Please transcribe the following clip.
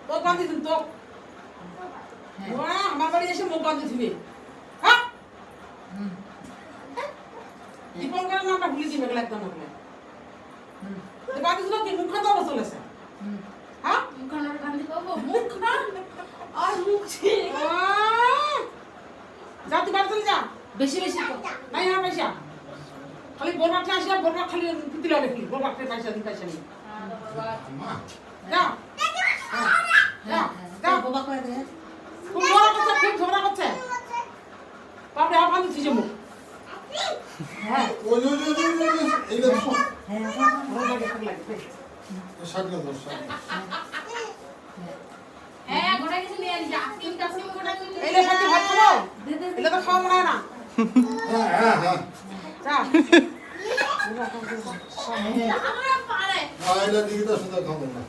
তো বাঁধি দিন তো আমার বাড়ি এসে মুখ বাঁধি দিবে হ্যাঁ দীপন করে নামটা ভুলে দিবে একদম ওগুলো বাঁধি দিল কি মুখ খাওয়া চলেছে হ্যাঁ মুখ খাওয়ার গান্ধী পাবো মুখ খান আর মুখ যা তুই বাড়ি চলে যা বেশি বেশি নাই না পয়সা খালি বোরবাটে আসিয়া বোরবাট খালি দিল দেখি বোরবাটে পয়সা দিন পয়সা নেই যা বাবা কয়ে দে খুব ঝগড়া করছে বাপরে আর বাঁধি দিছে মুখ হ্যাঁ এই দেখো ভালো লাগে ভালো লাগে সামনে বস হ্যাঁ গোটা কিছু নিয়ে আনি আইসক্রিম টাইসক্রিম গোটা কিছু এই লে সাথে ভাত খাবো দে দে এলে তো খাওয়া মনে হয় না হ্যাঁ যা আমরা পারে এটা দিকে তো শুধু খাবো না